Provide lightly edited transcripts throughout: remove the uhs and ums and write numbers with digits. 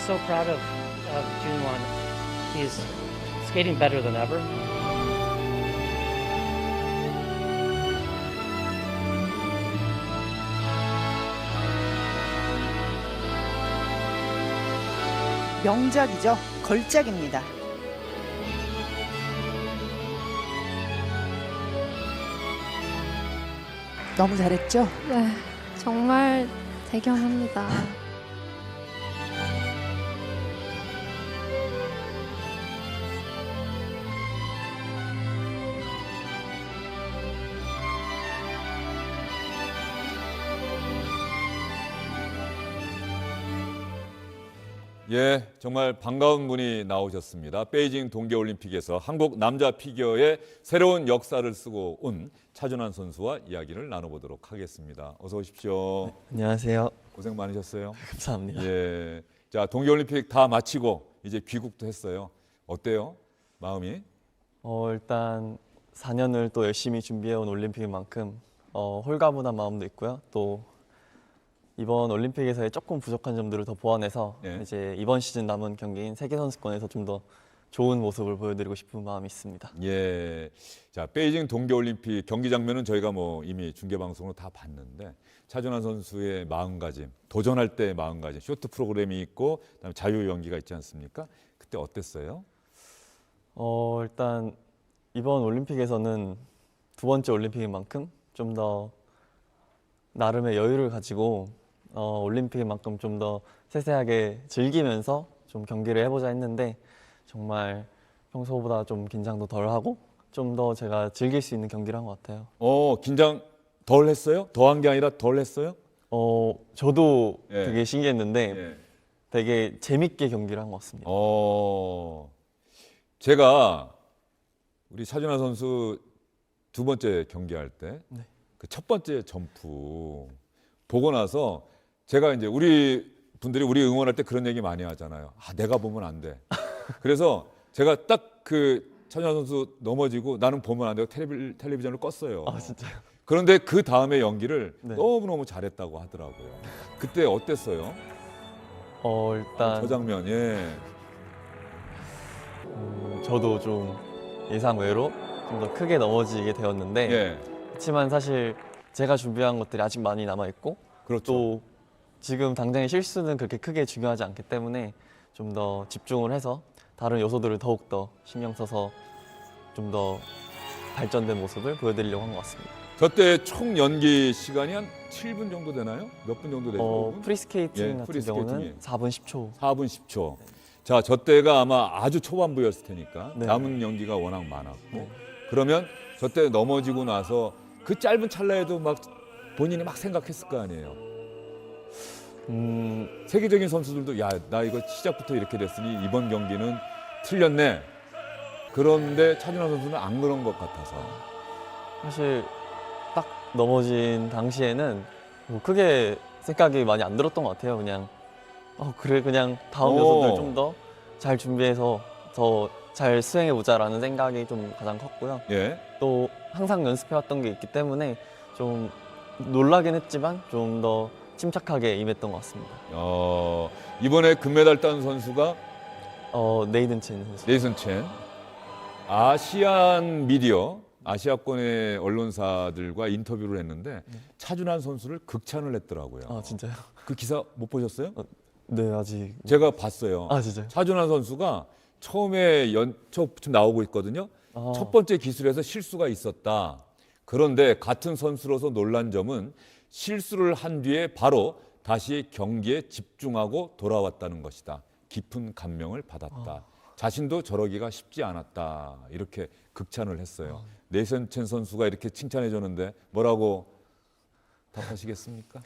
so proud of Junwon. He's skating better than ever. 명작이죠. 걸작입니다. 너무 잘했죠? 네, 정말 대견합니다. 예, 정말 반가운 분이 나오셨습니다. 베이징 동계올림픽에서 한국 남자 피겨의 새로운 역사를 쓰고 온 차준환 선수와 이야기를 나눠보도록 하겠습니다. 어서 오십시오. 안녕하세요. 고생 많으셨어요. 감사합니다. 예, 자 동계올림픽 다 마치고 이제 귀국도 했어요. 어때요? 마음이? 일단 4년을 또 열심히 준비해온 올림픽인 만큼 홀가분한 마음도 있고요. 또 이번 올림픽에서의 조금 부족한 점들을 더 보완해서 네. 이제 이번 시즌 남은 경기인 세계선수권에서 좀 더 좋은 모습을 보여드리고 싶은 마음이 있습니다. 예, 자 베이징 동계올림픽 경기 장면은 저희가 뭐 이미 중계 방송으로 다 봤는데 차준환 선수의 마음가짐, 도전할 때의 마음가짐, 쇼트 프로그램이 있고 그다음에 자유 연기가 있지 않습니까? 그때 어땠어요? 일단 이번 올림픽에서는 두 번째 올림픽인 만큼 좀 더 나름의 여유를 가지고 올림픽인 만큼 좀 더 세세하게 즐기면서 좀 경기를 해보자 했는데 정말 평소보다 좀 긴장도 덜 하고 좀 더 제가 즐길 수 있는 경기를 한 것 같아요. 긴장 덜 했어요? 더한 게 아니라 덜 했어요? 저도 예. 되게 신기했는데 예. 되게 재밌게 경기를 한 것 같습니다. 제가 우리 차준환 선수 두 번째 경기할 때 그 첫 번째 점프 보고 나서 제가 이제 우리 분들이 우리 응원할 때 그런 얘기 많이 하잖아요. 아, 내가 보면 안 돼. 그래서 제가 딱 그 차준환 선수 넘어지고 나는 보면 안 되고 텔레비전을 껐어요. 아 진짜요? 그런데 그 다음에 연기를 네. 너무너무 잘했다고 하더라고요. 그때 어땠어요? 일단 저 장면, 예. 저도 좀 예상 외로 좀 더 크게 넘어지게 되었는데 예. 그렇지만 사실 제가 준비한 것들이 아직 많이 남아 있고 그렇죠. 또 지금 당장의 실수는 그렇게 크게 중요하지 않기 때문에 좀 더 집중을 해서 다른 요소들을 더욱 더 신경 써서 좀 더 발전된 모습을 보여드리려고 한 것 같습니다. 저때 총 연기 시간이 한 7분 정도 되나요? 몇 분 정도 되죠? 5분? 프리스케이팅 예, 같은 프리스케이팅이. 경우는 4분 10초. 4분 10초. 자, 저 때가 아마 아주 초반부였을 테니까 네. 남은 연기가 워낙 많았고 네. 그러면 저 때 넘어지고 나서 그 짧은 찰나에도 막 본인이 막 생각했을 거 아니에요. 세계적인 선수들도 야, 나 이거 시작부터 이렇게 됐으니 이번 경기는 틀렸네. 그런데 차준환 선수는 안 그런 것 같아서. 사실 딱 넘어진 당시에는 뭐 크게 생각이 많이 안 들었던 것 같아요. 그냥 그래 그냥 다음 요소들 좀 더 잘 준비해서 더 잘 수행해 보자라는 생각이 좀 가장 컸고요. 예. 또 항상 연습해왔던 게 있기 때문에 좀 놀라긴 했지만 좀 더 침착하게 임했던 것 같습니다. 이번에 금메달 딴 선수가 네이든 첸 선수. 네이슨 첸. 아시안 미디어, 아시아권의 언론사들과 인터뷰를 했는데 차준환 선수를 극찬을 했더라고요. 아 진짜요? 그 기사 못 보셨어요? 네 아직. 제가 봤어요. 아 진짜요? 차준환 선수가 처음에 지금 나오고 있거든요. 첫 번째 기술에서 실수가 있었다. 그런데 같은 선수로서 놀란 점은 실수를 한 뒤에 바로 다시 경기에 집중하고 돌아왔다는 것이다. 깊은 감명을 받았다. 자신도 저러기가 쉽지 않았다. 이렇게 극찬을 했어요. 네이슨 첸 선수가 이렇게 칭찬해 줬는데 뭐라고 답하시겠습니까?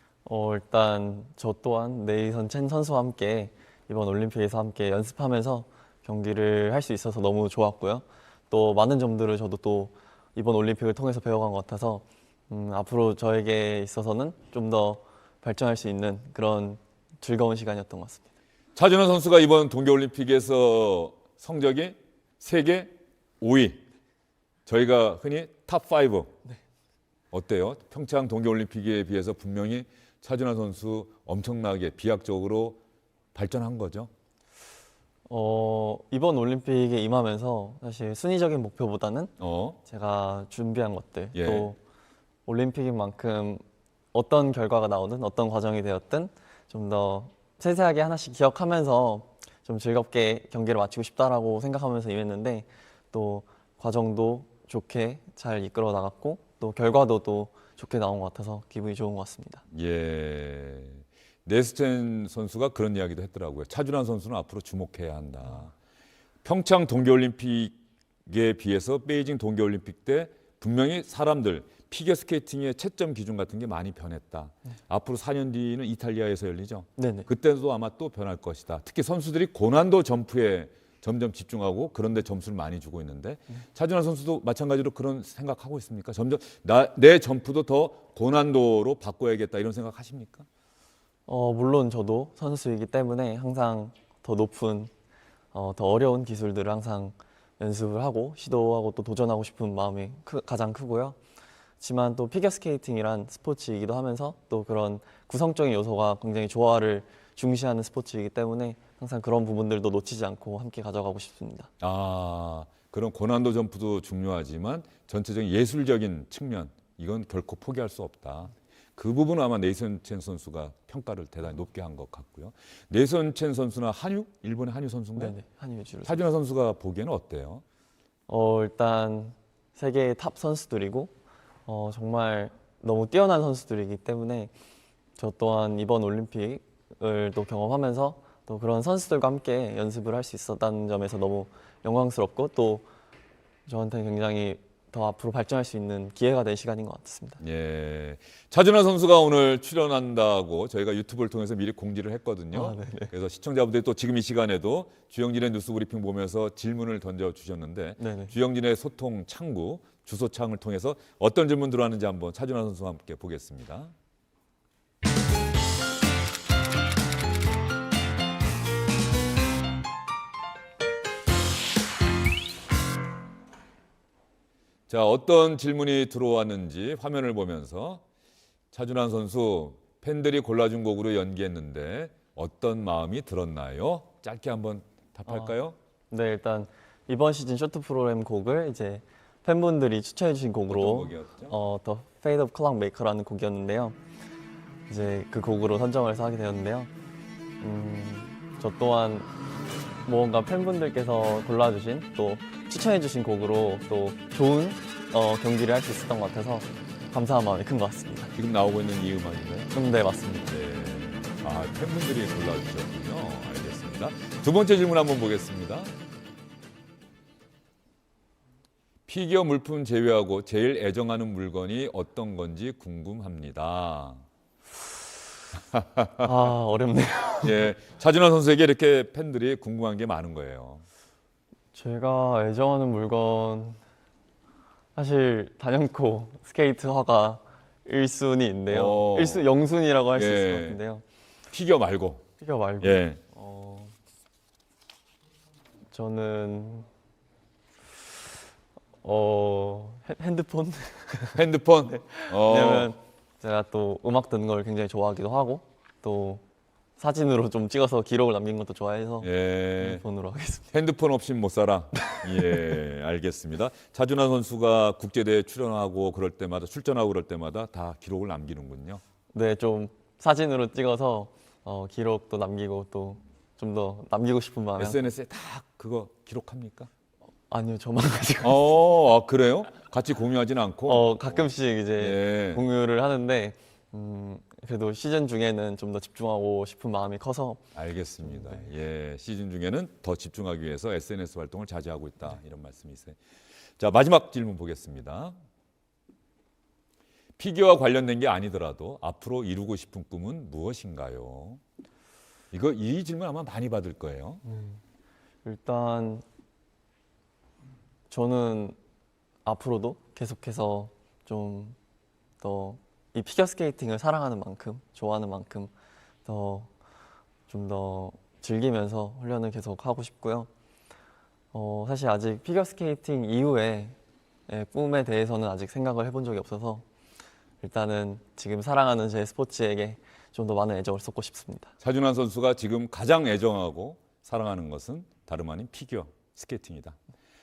일단 저 또한 네이선 첸 선수와 함께 이번 올림픽에서 함께 연습하면서 경기를 할 수 있어서 너무 좋았고요. 또 많은 점들을 저도 또 이번 올림픽을 통해서 배워간 것 같아서 앞으로 저에게 있어서는 좀 더 발전할 수 있는 그런 즐거운 시간이었던 것 같습니다. 차준환 선수가 이번 동계올림픽에서 성적이 세계 5위. 저희가 흔히 탑5. 어때요? 평창 동계올림픽에 비해서 분명히 차준환 선수 엄청나게 비약적으로 발전한 거죠? 이번 올림픽에 임하면서 사실 순위적인 목표보다는 어, 제가 준비한 것들 예. 또 올림픽인 만큼 어떤 결과가 나오든 어떤 과정이 되었든 좀 더 세세하게 하나씩 기억하면서 좀 즐겁게 경기를 마치고 싶다라고 생각하면서 임했는데 또 과정도 좋게 잘 이끌어 나갔고 또 결과도 또 좋게 나온 것 같아서 기분이 좋은 것 같습니다. 예. 네스첸 선수가 그런 이야기도 했더라고요. 차준환 선수는 앞으로 주목해야 한다. 평창 동계올림픽에 비해서 베이징 동계올림픽 때 분명히 사람들 피겨스케이팅의 채점 기준 같은 게 많이 변했다. 앞으로 4년 뒤는 이탈리아에서 열리죠. 네네. 그때도 아마 또 변할 것이다. 특히 선수들이 고난도 점프에 점점 집중하고 그런 데 점수를 많이 주고 있는데 차준환 선수도 마찬가지로 그런 생각하고 있습니까? 점점 내 점프도 더 고난도로 바꿔야겠다 이런 생각 하십니까? 물론 저도 선수이기 때문에 항상 더 높은, 더 어려운 기술들을 항상 연습을 하고 시도하고 또 도전하고 싶은 마음이 가장 크고요. 하지만 또 피겨스케이팅이란 스포츠이기도 하면서 또 그런 구성적인 요소가 굉장히 조화를 중시하는 스포츠이기 때문에 항상 그런 부분들도 놓치지 않고 함께 가져가고 싶습니다. 아, 그런 고난도 점프도 중요하지만 전체적인 예술적인 측면 이건 결코 포기할 수 없다. 그 부분은 아마 네이선첸 선수가 평가를 대단히 높게 한 것 같고요. 네이선첸 선수나 한유, 일본의 한유 선수인가요? 네네, 한유 위주로. 차준환 선수가 보기에는 어때요? 일단 세계의 탑 선수들이고 정말 너무 뛰어난 선수들이기 때문에 저 또한 이번 올림픽을 또 경험하면서 또 그런 선수들과 함께 연습을 할 수 있었다는 점에서 너무 영광스럽고 또 저한테 굉장히 더 앞으로 발전할 수 있는 기회가 된 시간인 것 같습니다. 예, 차준환 선수가 오늘 출연한다고 저희가 유튜브를 통해서 미리 공지를 했거든요. 아, 네네. 그래서 시청자분들이 또 지금 이 시간에도 주영진의 뉴스 브리핑 보면서 질문을 던져주셨는데 네네. 주영진의 소통 창구 주소창을 통해서 어떤 질문 들어왔는지 한번 차준환 선수와 함께 보겠습니다. 자, 어떤 질문이 들어왔는지 화면을 보면서 차준환 선수 팬들이 골라준 곡으로 연기했는데 어떤 마음이 들었나요? 짧게 한번 답할까요? 네, 일단 이번 시즌 쇼트 프로그램 곡을 이제 팬분들이 추천해 주신 어떤 곡으로 곡이었죠? The Fate of Clockmaker라는 곡이었는데요. 이제 그 곡으로 선정을 해서 하게 되었는데요. 저 또한 무언가 팬분들께서 골라주신 또 추천해주신 곡으로 또 좋은 경기를 할 수 있었던 것 같아서 감사한 마음이 큰 것 같습니다. 지금 나오고 있는 이 음악인가요? 네, 맞습니다. 네. 아, 팬분들이 골라주셨군요. 알겠습니다. 두 번째 질문 한번 보겠습니다. 피겨 물품 제외하고 제일 애정하는 물건이 어떤 건지 궁금합니다. 아, 어렵네요. 예, 차준환 선수에게 이렇게 팬들이 궁금한 게 많은 거예요. 제가 애정하는 물건 사실 단연코 스케이트 화가 1순위인데요. 오. 영순위라고 할 수 있을 예. 것 같은데요. 피겨 말고. 피겨 말고 예. 저는 핸드폰. 핸드폰. 왜냐면 제가 또 음악 듣는 걸 굉장히 좋아하기도 하고 또 사진으로 좀 찍어서 기록을 남긴 것도 좋아해서 예. 핸드폰으로 하겠습니다. 핸드폰 없이는 못 살아. 예, 알겠습니다. 차준환 선수가 국제대회 출연하고 그럴 때마다 출전하고 그럴 때마다 다 기록을 남기는군요. 네, 좀 사진으로 찍어서 기록도 남기고 또 좀 더 남기고 싶은 마음에 SNS에 다 그거 기록합니까? 아니요, 저만 가지고 아, 그래요? 같이 공유하지는 않고? 가끔씩 이제 예. 공유를 하는데 그래도 시즌 중에는 좀 더 집중하고 싶은 마음이 커서 알겠습니다. 예, 시즌 중에는 더 집중하기 위해서 SNS 활동을 자제하고 있다 이런 말씀이세요. 자, 마지막 질문 보겠습니다. 피겨와 관련된 게 아니더라도 앞으로 이루고 싶은 꿈은 무엇인가요? 이 질문 아마 많이 받을 거예요. 일단 저는 앞으로도 계속해서 좀 더 이 피겨스케이팅을 사랑하는 만큼 좋아하는 만큼 좀 더 즐기면서 훈련을 계속 하고 싶고요. 사실 아직 피겨스케이팅 이후에 꿈에 대해서는 아직 생각을 해본 적이 없어서 일단은 지금 사랑하는 제 스포츠에게 좀 더 많은 애정을 쏟고 싶습니다. 차준환 선수가 지금 가장 애정하고 사랑하는 것은 다름 아닌 피겨 스케이팅이다.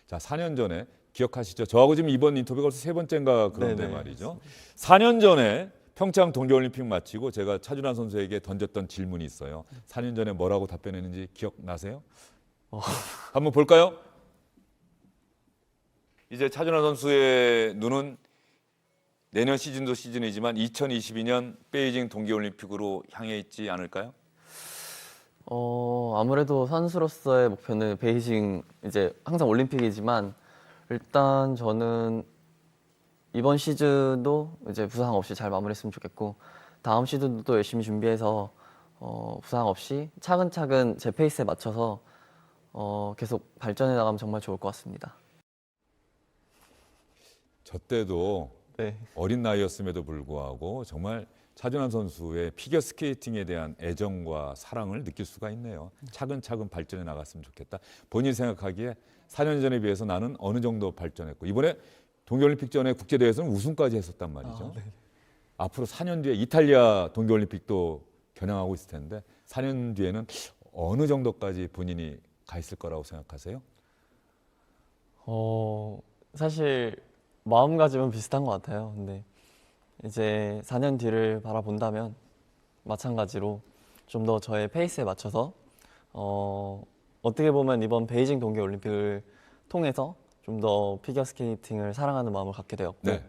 자, 4년 전에 기억하시죠? 저하고 지금 이번 인터뷰가 벌써 세 번째인가 그런데 네네. 말이죠. 4년 전에 평창 동계올림픽 마치고 제가 차준환 선수에게 던졌던 질문이 있어요. 4년 전에 뭐라고 답변했는지 기억나세요? 한번 볼까요? 이제 차준환 선수의 눈은 내년 시즌도 시즌이지만 2022년 베이징 동계올림픽으로 향해 있지 않을까요? 아무래도 선수로서의 목표는 베이징 이제 항상 올림픽이지만 일단 저는 이번 시즌도 이제 부상 없이 잘 마무리했으면 좋겠고 다음 시즌도 또 열심히 준비해서 부상 없이 차근차근 제 페이스에 맞춰서 계속 발전해 나가면 정말 좋을 것 같습니다. 저 때도 네. 어린 나이였음에도 불구하고 정말 차준환 선수의 피겨 스케이팅에 대한 애정과 사랑을 느낄 수가 있네요. 차근차근 발전해 나갔으면 좋겠다. 본인이 생각하기에 4년 전에 비해서 나는 어느 정도 발전했고 이번에 동계올림픽 전에 국제대회에서는 우승까지 했었단 말이죠. 네. 앞으로 4년 뒤에 이탈리아 동계올림픽도 겨냥하고 있을 텐데 4년 뒤에는 어느 정도까지 본인이 가 있을 거라고 생각하세요? 사실 마음가짐은 비슷한 것 같아요. 근데 이제 4년 뒤를 바라본다면 마찬가지로 좀 더 저의 페이스에 맞춰서 어떻게 보면 이번 베이징 동계올림픽을 통해서 좀 더 피겨스케이팅을 사랑하는 마음을 갖게 되었고 네.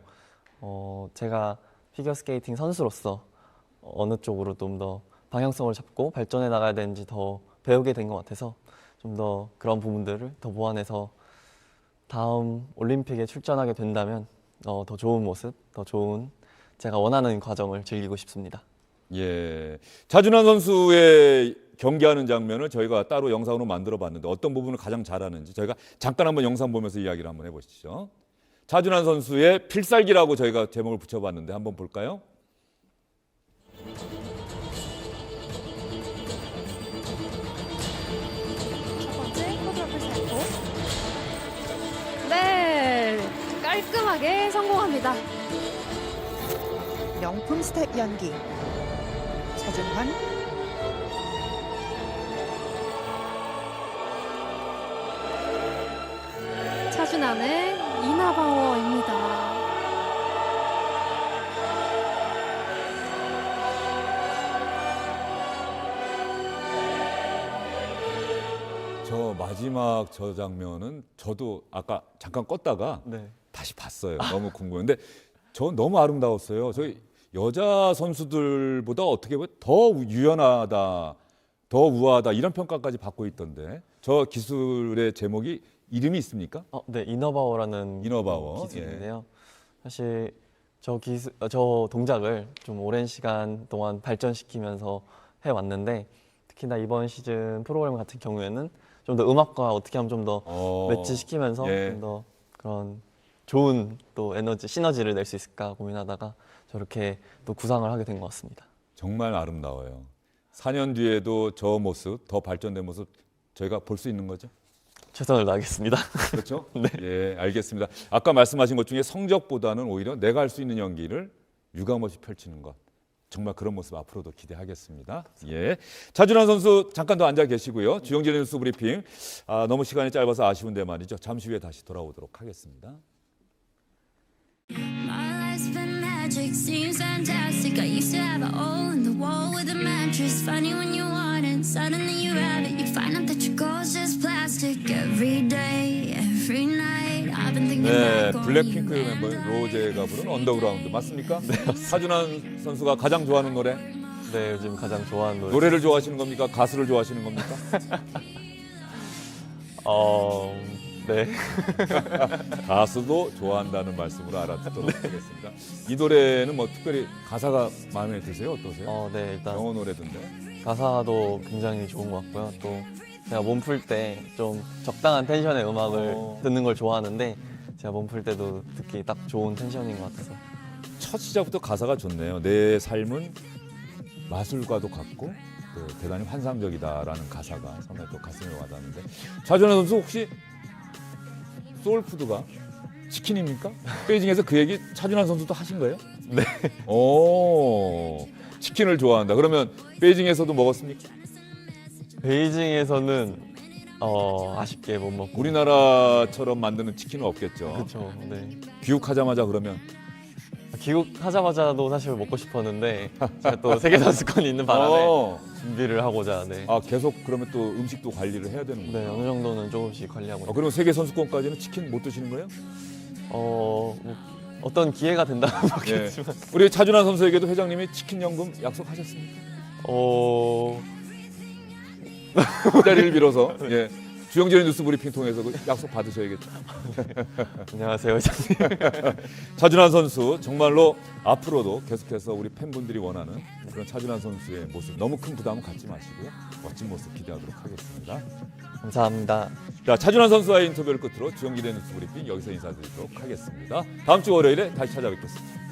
제가 피겨스케이팅 선수로서 어느 쪽으로 좀 더 방향성을 잡고 발전해 나가야 되는지 더 배우게 된 것 같아서 좀 더 그런 부분들을 더 보완해서 다음 올림픽에 출전하게 된다면 더 좋은 모습, 더 좋은 제가 원하는 과정을 즐기고 싶습니다. 예, 차준환 선수의 경기하는 장면을 저희가 따로 영상으로 만들어 봤는데 어떤 부분을 가장 잘하는지 저희가 잠깐 한번 영상 보면서 이야기를 한번 해보시죠. 차준환 선수의 필살기라고 저희가 제목을 붙여봤는데 한번 볼까요? 첫 번째 코드 앞을 살고 네 깔끔하게 성공합니다. 명품 스텝 연기. 차준환. 차준환의 이나바워입니다. 저 마지막 저 장면은 저도 아까 잠깐 껐다가 네. 다시 봤어요. 너무 궁금한데 저 너무 아름다웠어요. 저희 여자 선수들보다 어떻게 보면 더 유연하다, 더 우아하다 이런 평가까지 받고 있던데 저 기술의 제목이 이름이 있습니까? 네, 이너바워라는 이너바워, 기술인데요. 사실 저 동작을 좀 오랜 시간 동안 발전시키면서 해왔는데 특히나 이번 시즌 프로그램 같은 경우에는 좀 더 음악과 어떻게 하면 좀 더 매치시키면서 예. 좀 더 그런 좋은 또 에너지, 시너지를 낼 수 있을까 고민하다가 저렇게 또 구상을 하게 된 것 같습니다. 정말 아름다워요. 4년 뒤에도 저 모습, 더 발전된 모습 저희가 볼 수 있는 거죠? 최선을 다하겠습니다. 그렇죠? 네. 예, 알겠습니다. 아까 말씀하신 것 중에 성적보다는 오히려 내가 할 수 있는 연기를 유감없이 펼치는 것. 정말 그런 모습 앞으로도 기대하겠습니다. 예, 차준환 선수 잠깐 더 앉아 계시고요. 주영진 뉴스 브리핑. 너무 시간이 짧아서 아쉬운데 말이죠. 잠시 후에 다시 돌아오도록 하겠습니다. My life's been magic, seems fantastic. I used to have a hole in the wall with a mattress. Find you when you want it, suddenly you have it. You find out that your goal's just plastic. Every day, every night, I've been thinking 네, back on 블랙핑크 you 멤버 and 로제가 부른 언더그라운드 맞습니까? 네, 차준환 선수가 가장 좋아하는 노래? 네, 요즘 가장 좋아하는 노래를 좋아하시는 겁니까? 가수를 좋아하시는 겁니까? 네. 가수도 좋아한다는 말씀으로 알아듣도록 하겠습니다. 이 노래는 뭐 특별히 가사가 마음에 드세요? 어떠세요? 네, 일단 영어 노래던데. 가사도 굉장히 좋은 것 같고요. 또 제가 몸 풀 때 좀 적당한 텐션의 음악을 듣는 걸 좋아하는데 제가 몸 풀 때도 듣기 딱 좋은 텐션인 것 같아서 첫 시작부터 가사가 좋네요. 내 삶은 마술과도 같고 또 대단히 환상적이다라는 가사가 상당히 또 가슴에 와닿는데 차준환 선수 혹시 소울푸드가 치킨입니까? 베이징에서 그 얘기 차준환 선수도 하신 거예요? 네. 오, 치킨을 좋아한다. 그러면 베이징에서도 먹었습니까? 베이징에서는 아쉽게 못 먹고. 우리나라처럼 만드는 치킨은 없겠죠. 그렇죠. 네. 귀국하자마자 그러면 귀국하자마자도 사실 먹고 싶었는데 제가 또 세계 선수권이 있는 바람에 준비를 하고자. 네. 계속 그러면 또 음식도 관리를 해야 되는 거예요? 네, 어느 정도는 조금씩 관리하고. 그러면 세계 선수권까지는 치킨 못 드시는 거예요? 뭐 어떤 기회가 된다면 예. 먹겠지만. 우리 차준환 선수에게도 회장님이 치킨 연금 약속하셨습니까? 그 자리를 빌어서 예. 주영진의 뉴스 브리핑 통해서 그 약속 받으셔야겠죠. 안녕하세요, 회장님. 차준환 선수 정말로 앞으로도 계속해서 우리 팬분들이 원하는 그런 차준환 선수의 모습 너무 큰 부담은 갖지 마시고요. 멋진 모습 기대하도록 하겠습니다. 감사합니다. 자, 차준환 선수와의 인터뷰를 끝으로 주영진의 뉴스 브리핑 여기서 인사드리도록 하겠습니다. 다음 주 월요일에 다시 찾아뵙겠습니다.